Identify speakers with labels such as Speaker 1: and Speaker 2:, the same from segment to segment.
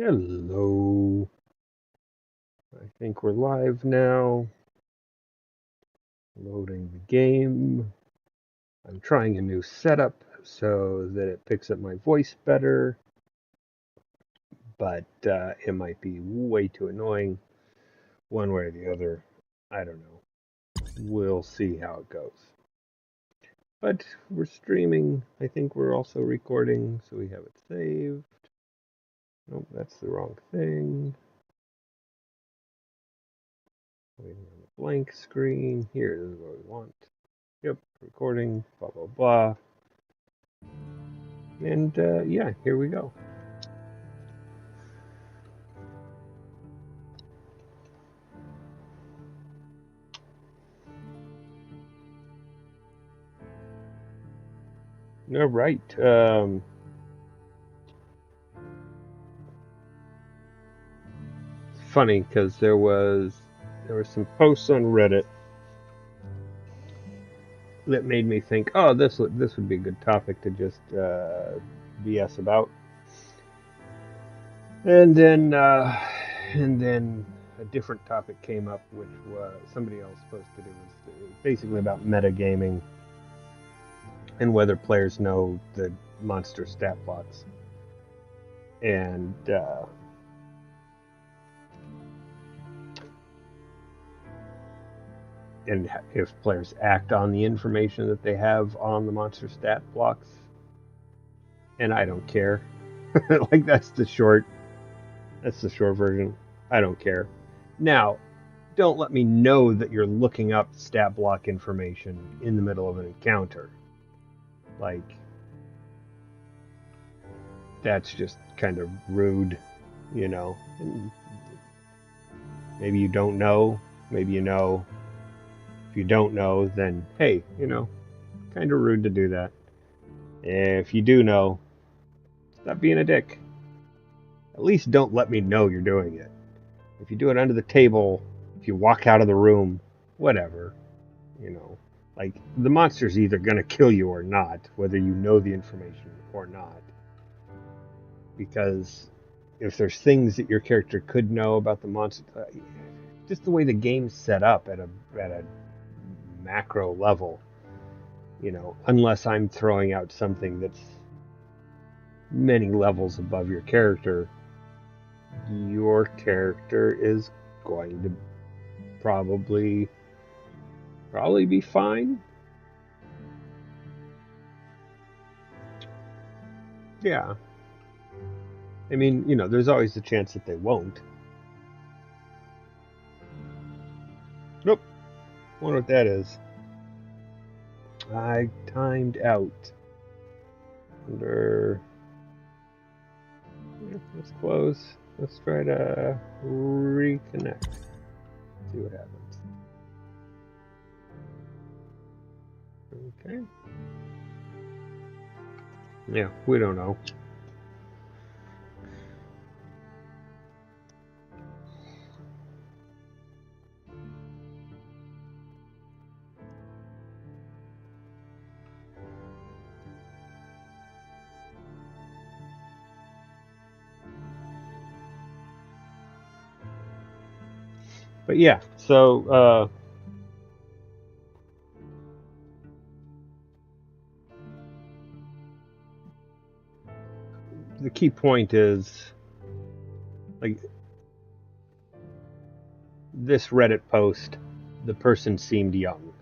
Speaker 1: Hello. I think we're live now. Loading the game. I'm trying a new setup so that it picks up my voice better, but it might be way too annoying one way or the other. I don't know. We'll see how it goes. But we're streaming. I think we're also recording, so we have it saved. Nope, that's the wrong thing. Waiting on the blank screen. Here, this is what we want. Yep, recording, blah, blah, blah. And yeah, here we go. All right. It's funny because there were some posts on Reddit that made me think, oh, this would be a good topic to just BS about. And then a different topic came up, which was somebody else posted. It was basically about metagaming and whether players know the monster stat blocks. And if players act on the information that they have on the monster stat blocks. And I don't care. Like that's the short version. I don't care. Now, don't let me know that you're looking up stat block information in the middle of an encounter. Like that's just kind of rude, you know. And maybe you don't know, maybe you know. If you don't know, then hey, kind of rude to do that. If you do know, stop being a dick. At least don't let me know you're doing it. If you do it under the table, if you walk out of the room, whatever, you know. Like, the monster's either going to kill you or not, whether you know the information or not. Because if there's things that your character could know about the monster, just the way the game's set up at a macro level, unless I'm throwing out something that's many levels above your character is going to probably be fine. Yeah. I mean, there's always the chance that they won't. Nope. Wonder what that is. I timed out. Let's close. Let's try to reconnect. See what happens. Okay. Yeah, we don't know. But yeah, so the key point is, like, this Reddit post, the person seemed young.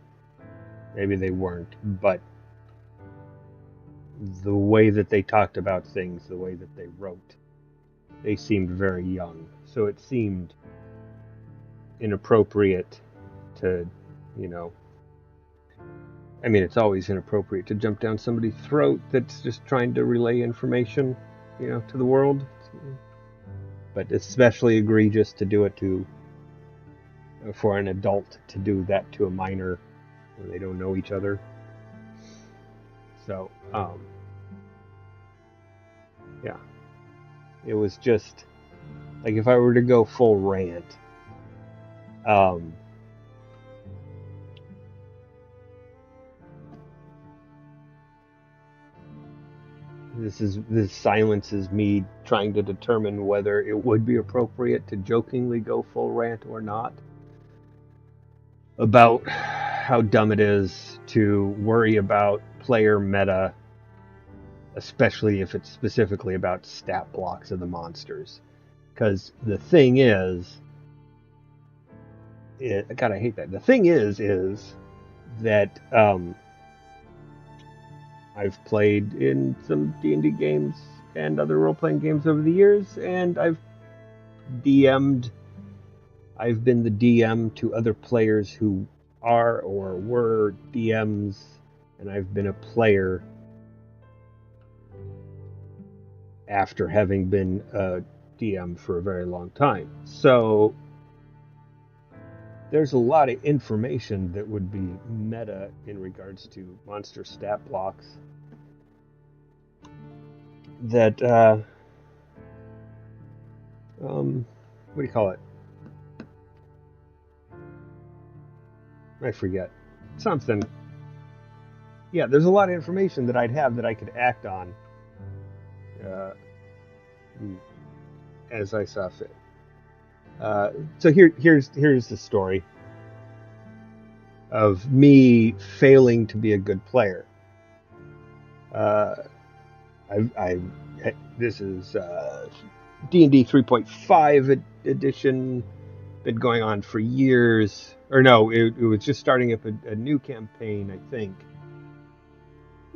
Speaker 1: Maybe they weren't, but the way that they talked about things, the way that they wrote, they seemed very young. So it seemed inappropriate to, I mean, it's always inappropriate to jump down somebody's throat that's just trying to relay information, to the world. But especially egregious to do it for an adult to do that to a minor when they don't know each other. So, yeah. It was just, like, if I were to go full rant, This silences me trying to determine whether it would be appropriate to jokingly go full rant or not about how dumb it is to worry about player meta, especially if it's specifically about stat blocks of the monsters. Because the thing is, God, I hate that. The thing is that I've played in some D&D games and other role-playing games over the years, and I've DM'd. I've been the DM to other players who are or were DMs, and I've been a player after having been a DM for a very long time. So there's a lot of information that would be meta in regards to monster stat blocks that what do you call it? I forget. Something. Yeah, there's a lot of information that I'd have that I could act on as I saw fit. So here's the story of me failing to be a good player. This is D&D 3.5 edition. Been going on for years. Or no, it was just starting up a new campaign, I think.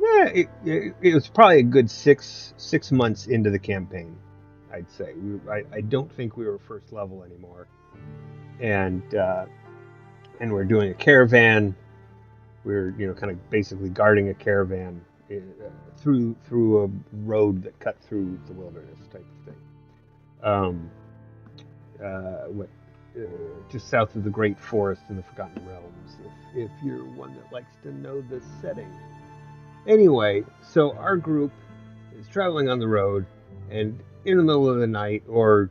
Speaker 1: Yeah, it was probably a good six months into the campaign, I'd say. I don't think we were first level anymore, and we're doing a caravan. We're kind of basically guarding a caravan through a road that cut through the wilderness type of thing. Just south of the Great Forest in the Forgotten Realms, if you're one that likes to know the setting. Anyway, so our group is traveling on the road, and in the middle of the night, or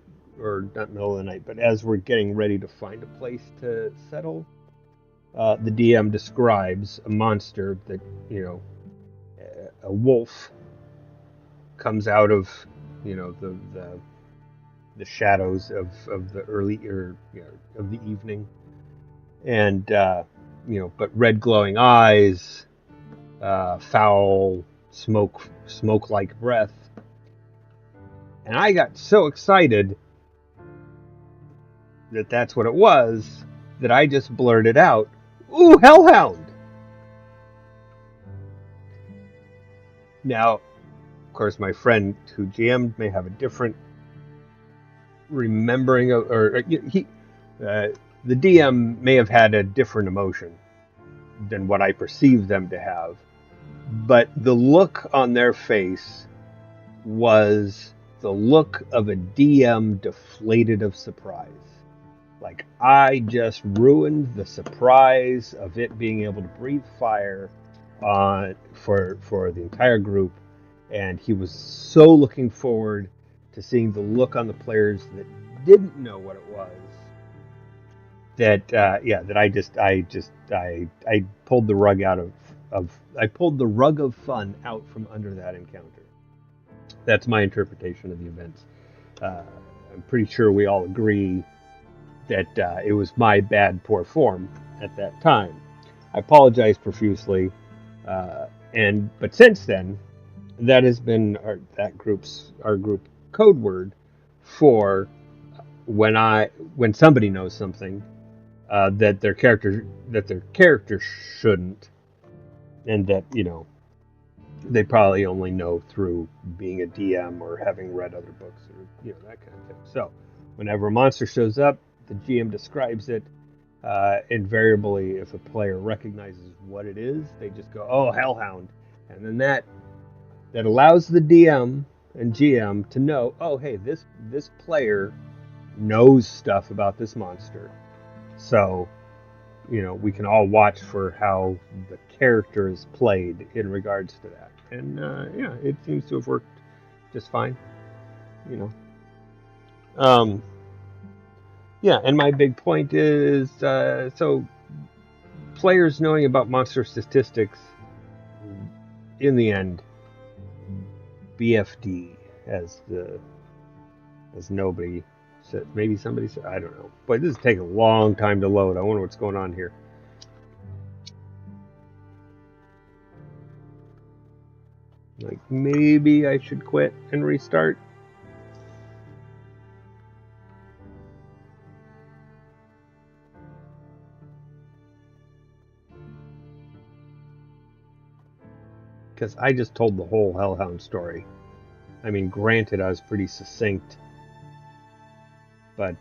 Speaker 1: not middle of the night, but as we're getting ready to find a place to settle, the DM describes a monster that, a wolf comes out of, the shadows of the early of the evening, and but red glowing eyes, foul smoke like breath, and I got so excited that that's what it was that I just blurted out, "Ooh, hellhound!" Now, of course, my friend who GM'd may have a different remembering of, or the DM may have had a different emotion than what I perceived them to have, but the look on their face was the look of a DM deflated of surprise. Like, I just ruined the surprise of it being able to breathe fire for the entire group, and he was so looking forward to seeing the look on the players that didn't know what it was, that I pulled the rug out I pulled the rug of fun out from under that encounter. That's my interpretation of the events. I'm pretty sure we all agree that it was my bad, poor form at that time. I apologize profusely, but since then, that has been our group code word for when somebody knows something that their character shouldn't, and that they probably only know through being a DM or having read other books, or that kind of thing. So whenever a monster shows up, the GM describes it. Invariably, if a player recognizes what it is, they just go, "Oh, hellhound," and then that allows the DM and GM to know, "Oh, hey, this player knows stuff about this monster," so we can all watch for how the character is played in regards to that. And it seems to have worked just fine. And my big point is, so players knowing about monster statistics, in the end, BFD, as nobody said. Maybe somebody said, I don't know. But this is taking a long time to load. I wonder what's going on here. Like, maybe I should quit and restart. Because I just told the whole Hellhound story. I mean, granted, I was pretty succinct, but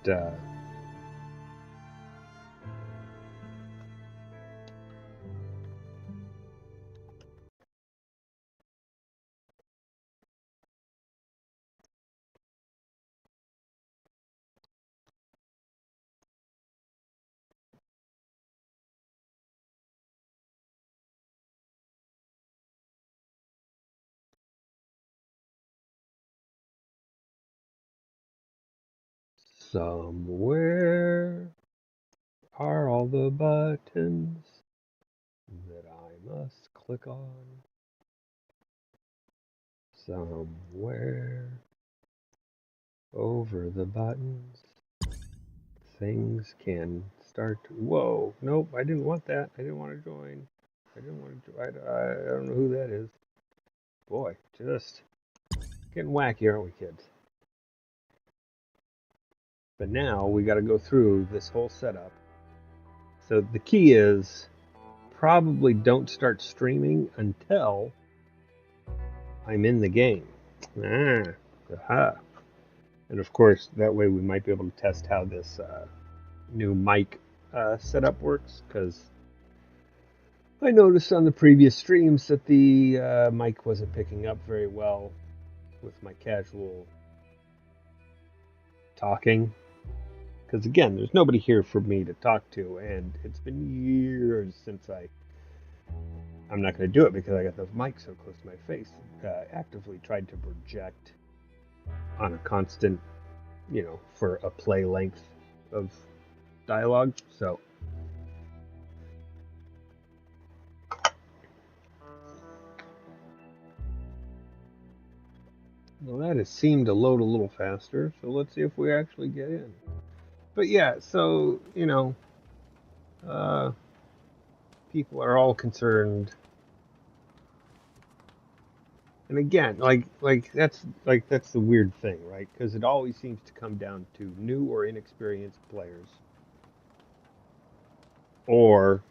Speaker 1: somewhere are all the buttons that I must click on. Somewhere over the buttons, things can start. Whoa, nope, I didn't want that. I didn't want to join. I didn't want to. I don't know who that is. Boy, just getting wacky, aren't we, kids? But now we got to go through this whole setup. So the key is probably don't start streaming until I'm in the game. Aha. And of course, that way we might be able to test how this new mic setup works, because I noticed on the previous streams that the mic wasn't picking up very well with my casual talking. Because again, there's nobody here for me to talk to, and it's been years since I'm not going to do it because I got the mic so close to my face. Actively tried to project on a constant, for a play length of dialogue. So, well, that has seemed to load a little faster. So let's see if we actually get in. But yeah, so uh, people are all concerned. And again, that's the weird thing, right? Because it always seems to come down to new or inexperienced players, or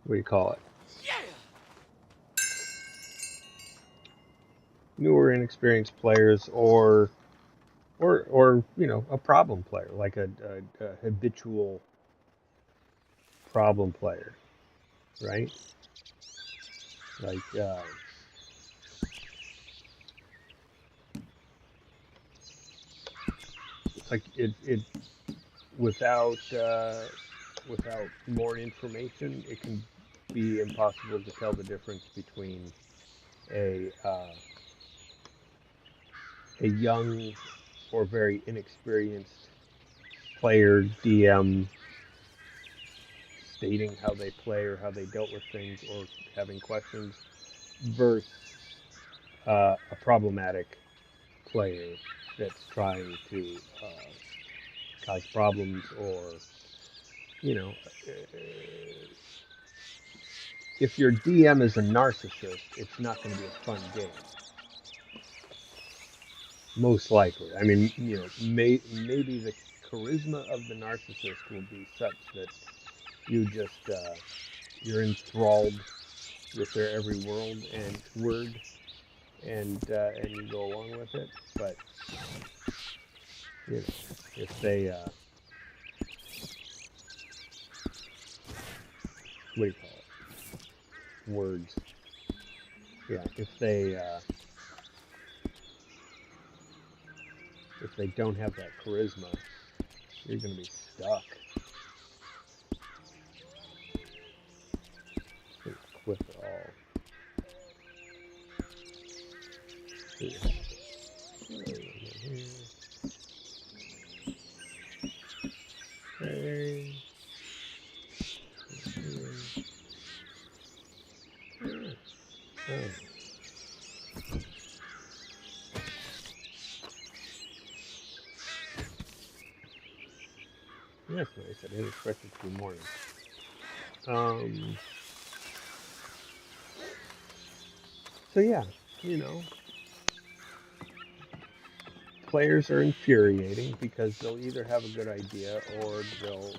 Speaker 1: what do you call it? New or inexperienced players, or a problem player, like a habitual problem player, right? Like it without more information, it can be impossible to tell the difference between a young or very inexperienced player DM stating how they play or how they dealt with things or having questions versus a problematic player that's trying to cause problems, or if your DM is a narcissist, it's not going to be a fun game. Most likely. I mean, maybe the charisma of the narcissist will be such that you just you're enthralled with their every word, and you go along with it. But if they what do you call it? Words. Yeah. If they don't have that charisma, you're going to be stuck. Equip it all. Okay. Oh. That's nice. I didn't expect it to be morning. Um, so yeah, you know, players are infuriating because they'll either have a good idea or they'll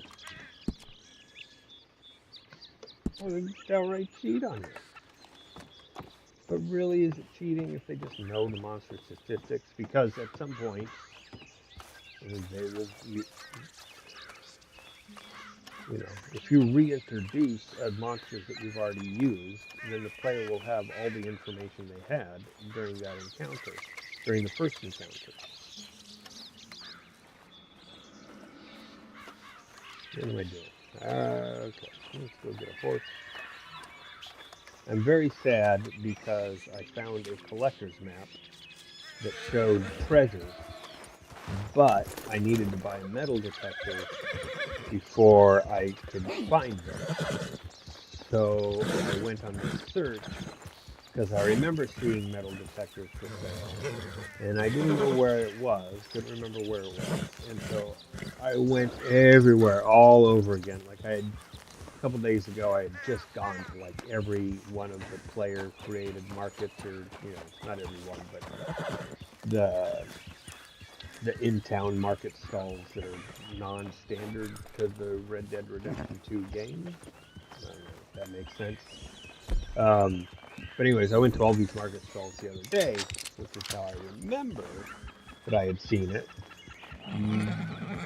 Speaker 1: downright cheat on you. But really, is it cheating if they just know the monster statistics? Because at some point, they will, if you reintroduce monsters that you've already used, then the player will have all the information they had during that encounter, during the first encounter. What am I doing? Okay, let's go get a horse. I'm very sad because I found a collector's map that showed treasures, but I needed to buy a metal detector before I could find them. So I went on this search because I remember seeing metal detectors for sale, and I didn't know where it was, couldn't remember where it was, and so I went everywhere, all over again. Like a couple days ago, I had just gone to like every one of the player-created markets, or not every one, but the in-town market stalls that are non-standard to the Red Dead Redemption 2 game. I don't know if that makes sense. But anyways, I went to all these market stalls the other day, which is how I remember that I had seen it.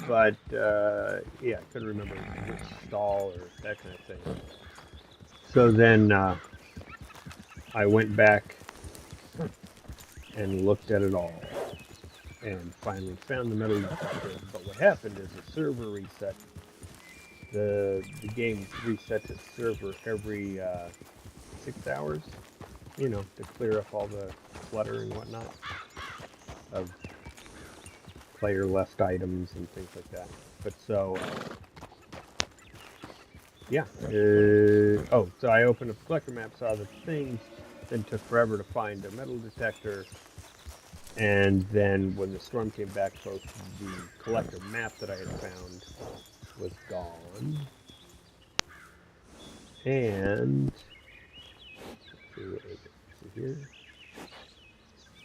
Speaker 1: But yeah, I couldn't remember which stall or that kind of thing. So then I went back and looked at it all, and finally found the metal detector. But what happened is the server reset. The game resets its server every 6 hours, to clear up all the clutter and whatnot of player left items and things like that. But so, yeah. So I opened up the collector map, saw the things, then took forever to find a metal detector. And then when the storm came back, both the collector map that I had found was gone. And, let's see, what is it? See here?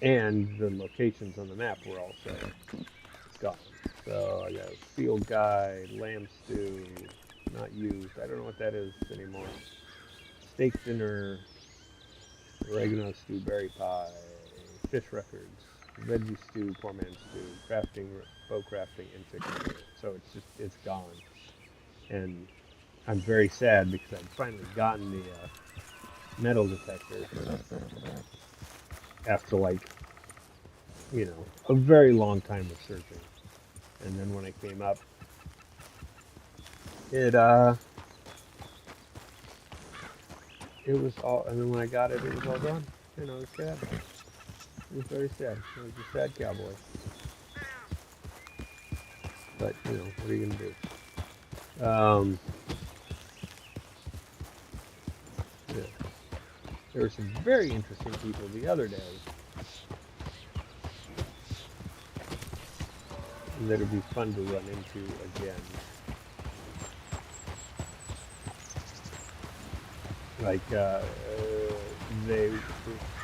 Speaker 1: And the locations on the map were also gone. So I got a field guide, lamb stew, not used. I don't know what that is anymore. Steak dinner, oregano stew, berry pie, fish records, veggie stew, poor man's stew, crafting, bow crafting, and chicken. So it's gone. And I'm very sad because I'd finally gotten the metal detector after a very long time of searching. And then when I came up, it was all, and then when I got it, it was all gone. And I was sad. It was very sad. I was a sad cowboy. But, what are you going to do? Yeah. There were some very interesting people the other day that would be fun to run into again. Like, they were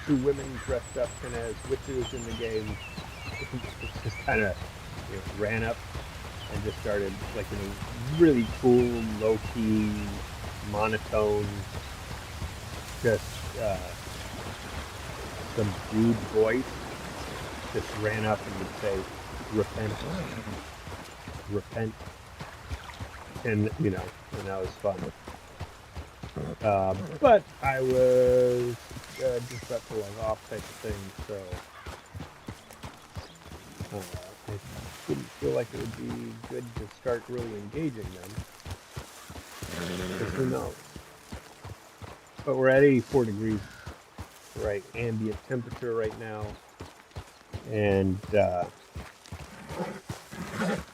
Speaker 1: two women dressed up kind of as witches in the game. Just kind of ran up and just started like in a really cool, low-key, monotone, just subdued voice. Just ran up and would say, "Repent, repent," and and that was fun. But I was just up for like off type of thing, so I didn't feel like it would be good to start really engaging them. Because who knows? But we're at 84 degrees, right? Ambient temperature right now, and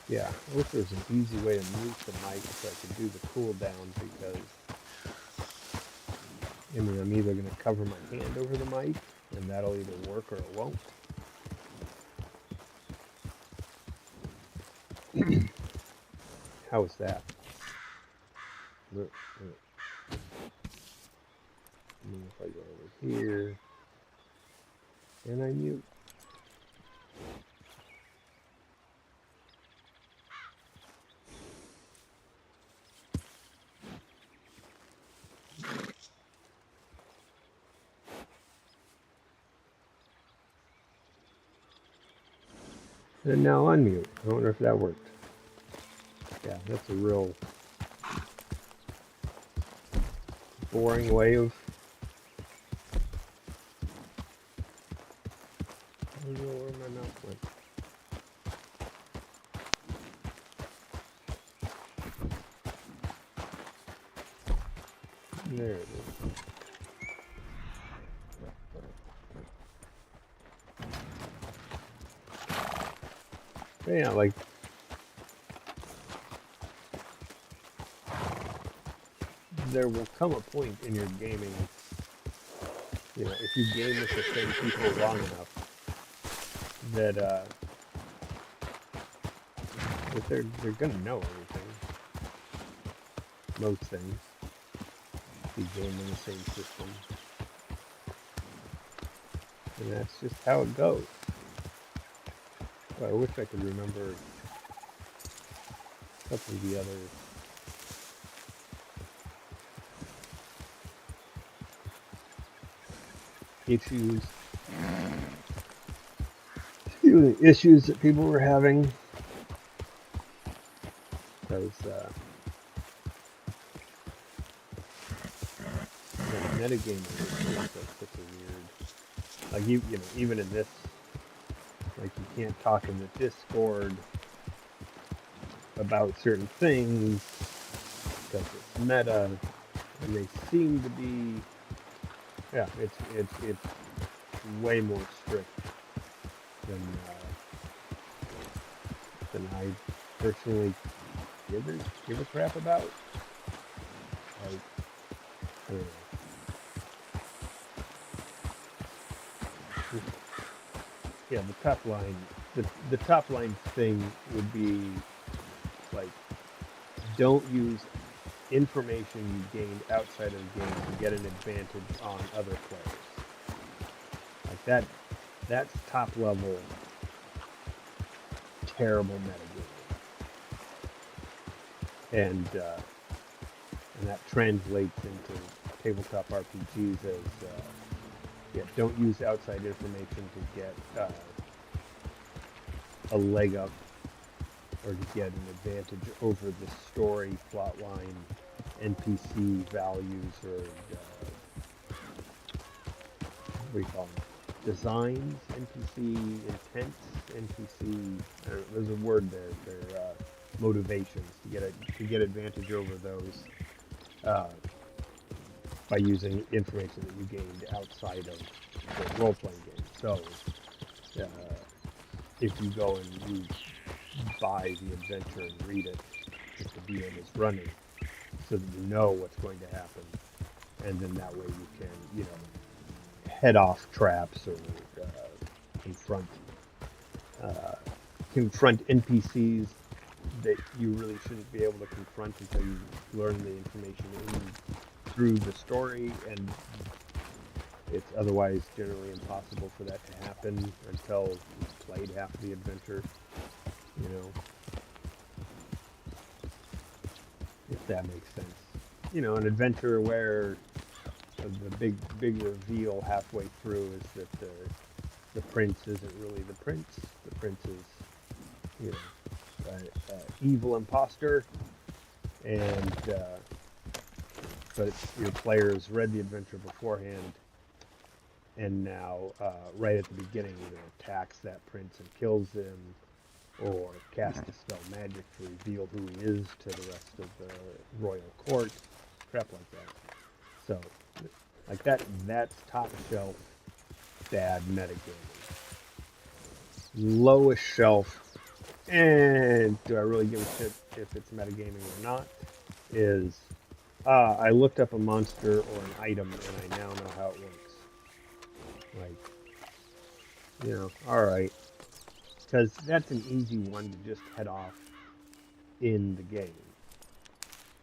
Speaker 1: yeah, I wish there was an easy way to mute the mic so I could do the cool down, because I'm either going to cover my hand over the mic, and that'll either work or it won't. How is that? Look. If I go over here and I mute. And now unmute. I wonder if that worked. Yeah, that's a real boring way of. I don't know where my mouse went. There it is. But yeah, like there will come a point in your gaming, you know, if you game with the same people long enough, that that they're gonna know everything. Most things. You game in the same system. And that's just how it goes. Well, I wish I could remember a couple of the other issues that people were having. Because metagaming is just such a weird, like you know, even in this, like you can't talk in the Discord about certain things because it's meta, and they seem to be, yeah, it's way more strict than I personally give a crap about. Like, I don't know. Yeah, the top line thing would be like, don't use information you gained outside of the game to get an advantage on other players. Like that's top level terrible metagaming. And that translates into tabletop RPGs as yeah, don't use outside information to get a leg up or to get an advantage over the story, plotline, NPC values, or what do you call them? Designs, NPC intents, NPC. There's a word there. They're motivations to get advantage over those by using information that you gained outside of the role-playing game. So, if you go and you buy the adventure and read it, if the DM is running, so that you know what's going to happen, and then that way you can, you know, head off traps or confront NPCs that you really shouldn't be able to confront until you learn the information through the story, and it's otherwise generally impossible for that to happen until you've played half of the adventure, you know, if that makes sense. You know, an adventure where the big reveal halfway through is that the prince isn't really the prince. The prince is, you know, an evil imposter, and but your players read the adventure beforehand, and now right at the beginning either attacks that prince and kills him, or casts a spell magic to reveal who he is to the rest of the royal court, crap like that. So, like that's top shelf bad metagaming. Lowest shelf, and do I really give a shit if it's metagaming or not, is I looked up a monster or an item and I now know how it works. Like, you know, alright. Because that's an easy one to just head off in the game.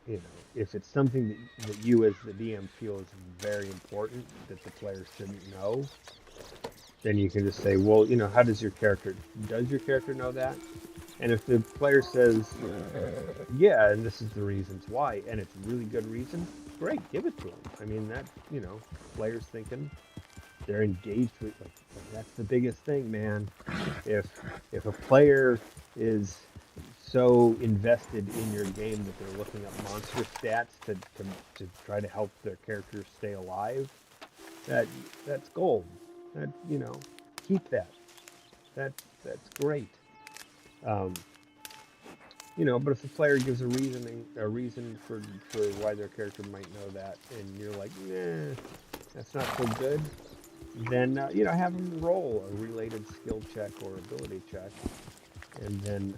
Speaker 1: You know, if it's something that you as the DM feel is very important that the players shouldn't know, then you can just say, well, you know, does your character know that? And if the player says, yeah, and this is the reasons why, and it's a really good reason, great, give it to them. I mean, that, you know, players thinking they're engaged with, like that's the biggest thing, man. If a player is so invested in your game that they're looking up monster stats to try to help their characters stay alive, that's gold. That, you know, keep that. That's great. Um, you know, but if the player gives a reason for why their character might know that, and you're like, nah, that's not so good, then you know, have them roll a related skill check or ability check, and then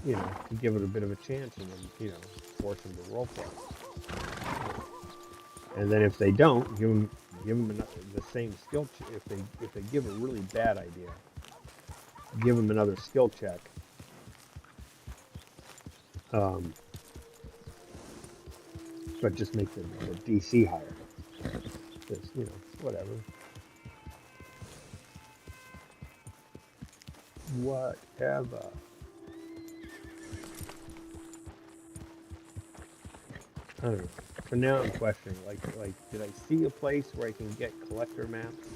Speaker 1: you know, you give it a bit of a chance, and then, you know, force them to roll play. And then if they don't, give them the same skill check. If they give a really bad idea, give them another skill check. But just make the DC higher. Just, you know, whatever. Whatever. I don't know. For now, I'm questioning. Like, did I see a place where I can get collector maps?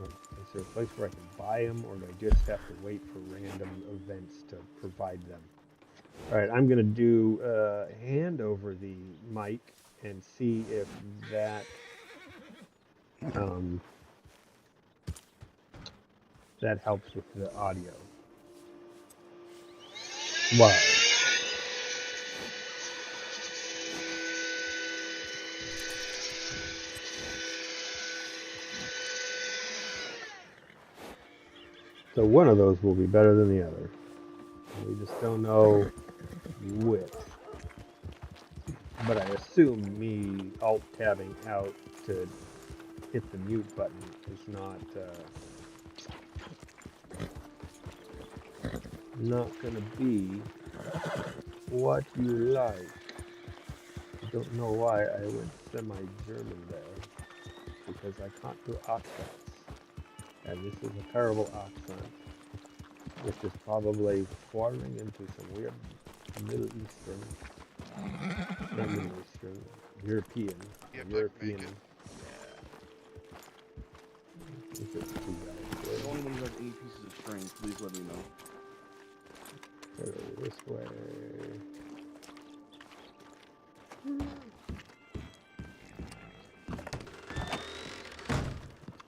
Speaker 1: Is there a place where I can buy them, or do I just have to wait for random events to provide them? All right, I'm gonna do hand over the mic and see if that that helps with the audio. Wow. So one of those will be better than the other. We just don't know which. But I assume me alt-tabbing out to hit the mute button is not gonna be what you like. I don't know why I went semi-German there, because I can't do accents. And this is a terrible accent, which is probably forming into some weird Middle Eastern, Middle Eastern, European.
Speaker 2: Yeah,
Speaker 1: European.
Speaker 2: If anyone has any pieces of string, please let me know.
Speaker 1: Go this way.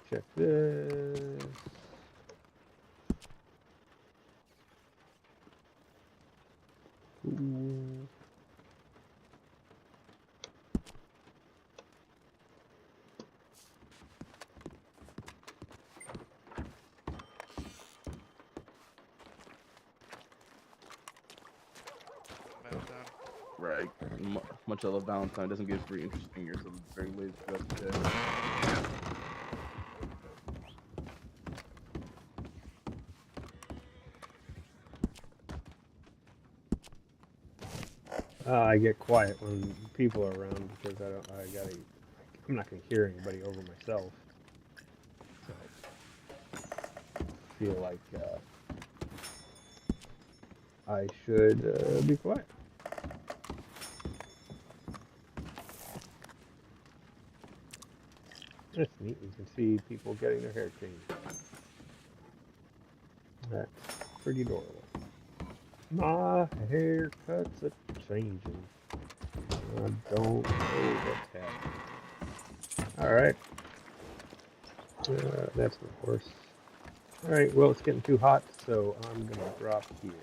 Speaker 1: Check this. Ooh.
Speaker 2: Valentine. Right. Much I love Valentine, doesn't get very interesting here, so it's very late for us today.
Speaker 1: I get quiet when people are around because I'm not gonna hear anybody over myself. So I feel like I should be quiet. That's neat. You can see people getting their hair changed. That's pretty adorable. My haircut's a changing. I don't know what's happening. Alright. That's my horse. Alright, well, it's getting too hot, so I'm gonna drop here.